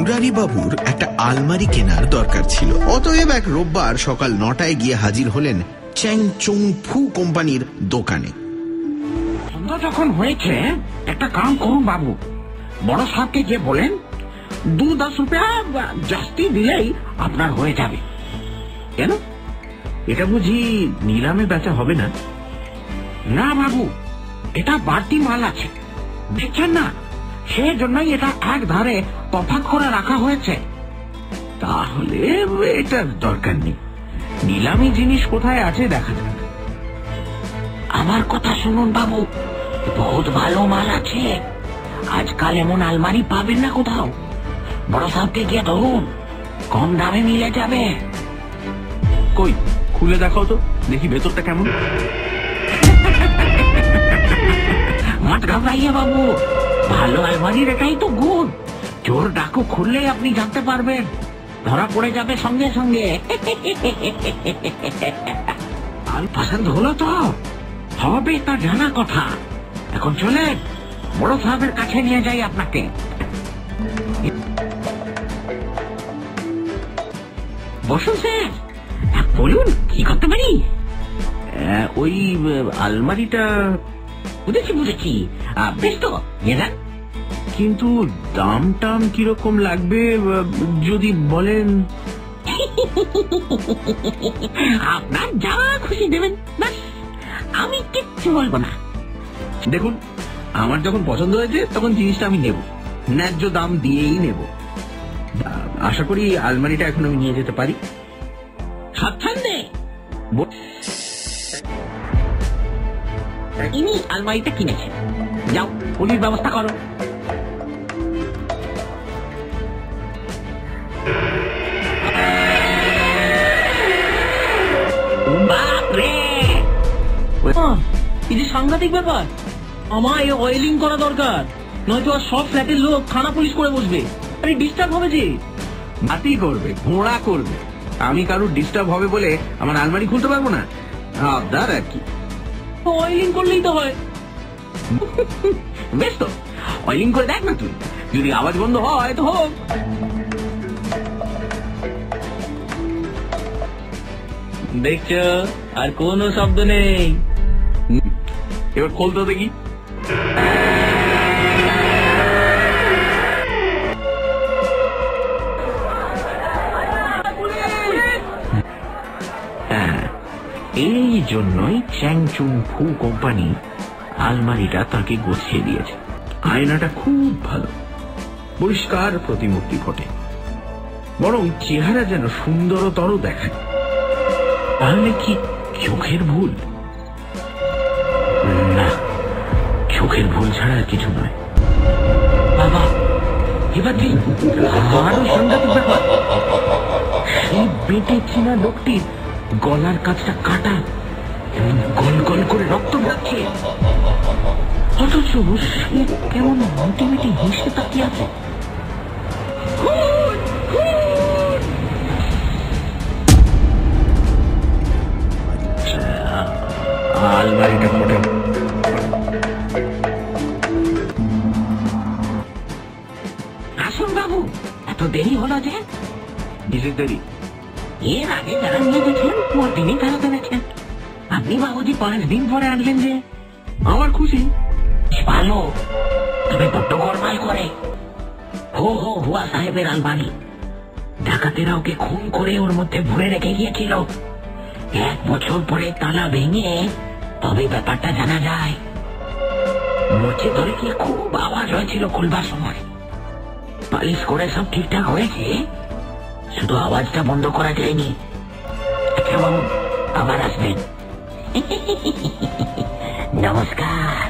মুরারি বাবুর একটা আলমারি কেনার দরকার ছিল। অতএব এক রোববার সকাল 9টায় গিয়ে হাজির হলেন চ্যাং চুং ফু কোম্পানির দোকানে। সন্ধ্যা যখন হয়েছে একটা কাম করুন বাবু, বড় সাহেবকে গিয়ে বলেন 2-10 রুপিয়া জাস্তি দিলেই আপনার হয়ে যাবে। কেন, এটা বুঝি নিলামে বেচা হবে না? না বাবু, এটা বাড়তি মাল আছে, দেখছেন না, সেই জন্যই এটা এক ধারে তফাৎ করে রাখা হয়েছে। তাহলে এটার দরকার নেই, নিলামি জিনিস কোথায় আছে দেখা যাক। আমার কথা শুনুন বাবু, বহুত ভালো মাল আছে, আজকাল এমন আলমারি পাবেন না কোথাও। বড় সাহেবকে গিয়ে ধরুন, কম দামে মিলে যাবে। কই, খুলে দেখাও তো দেখি ভেতরটা কেমন। মত ঘাবড়াইয়ে বাবু, ভালো আলমারির এটাই তো গুণ। চোর ডাকু খুললেই আপনি জানতে পারবেন, ধরা পড়ে যাবে সঙ্গে সঙ্গে। আর পছন্দ হলো তো? হবে তা জানা কথা। এখন চলে বড় সাহেবের কাছে নিয়ে যাই আপনাকে। বসুন স্যার, বলুন কি করতে পারি? ওই আলমারিটা। বুঝেছি বুঝেছি, বেশ তো নিয়ে যান। কিন্তু দাম টাম কিরকম লাগবে যদি বলেন। আপনার যা খুশি দেবেন, ব্যাস, আমি কিচ্ছু বলবো না। দেখুন, আমার যখন পছন্দ হয়েছে তখন জিনিসটা আমি নেব, ন্যায্য দাম দিয়েই নেব। আশা করি আলমারিটা এখন আমি নিয়ে যেতে পারি স্বচ্ছন্দে। ইনি আলমারিটা কিনেছেন, যাও পুলিশ ব্যবস্থা করো। এই যে সাংঘাতিক ব্যাপার, আমার অয়েলিং করা দরকার, নয়তো আর সব ফ্ল্যাটের লোক থানা পুলিশ করে বসবে। আরে ডিস্টার্ব হবে যে। বাতি করবে, ঘোড়া করবে, আমি কারুর ডিস্টার্ব হবে বলে আমার আলমারি খুলতে পারবো না? আবদার আর কি। অয়েলিং করলেই তো হয়। বেশ তো, অয়েলিং করে দেখ না তুই, যদি আওয়াজ বন্ধ হয় তো হোক। দেখছো, আর কোনো শব্দ নেই। এবার খোলতো দেখি। এই জন্যই চ্যাং চুং ফু কোম্পানি আলমারিটা তাকে গুছিয়ে দিয়েছে। আয়নাটা খুব ভালো, পরিষ্কার প্রতিমূর্তি ফোটে, বরং চেহারা যেন সুন্দরতর দেখায়। তাহলে কি চোখের ভুল? না, চোখের ভুল ছাড়া আর কিছু নয়। বাবা, এবার কি আরো সাংঘাতিক ব্যাপার, সেই বেটে চিনা লোকটির গলার কাছটা কাটা এবং গল গল করে রক্ত বেরোচ্ছে, অথচ সে কেমন মিটি মিটি হেসে তাকিয়ে আছে। আলমারিটা মোটে আসুন বাবু, এত দেরি হলো যে? কিসের দেরি? এর আগে যারা নিয়ে গেছেন ওর দিনই ফেরত এনেছেন, আপনি বাবুজি 5 দিন পরে আনলেন যে। আমার খুশি। ভালো, তবে বড্ড গরমাল করে। হুয়া সাহেবের আলমারি, ডাকাতেরা ওকে খুন করে ওর মধ্যে ভরে রেখে গিয়েছিল। 1 বছর পরে তালা ভেঙে তবে ব্যাপারটা জানা যায়। মরচে ধরে গিয়ে খুব আওয়াজ হয়েছিল খুলবার সময়। পালিশ করে সব ঠিকঠাক হয়েছে, শুধু আওয়াজটা বন্ধ করা যায়নি। আচ্ছা বাবু, আবার আসবেন। নমস্কার।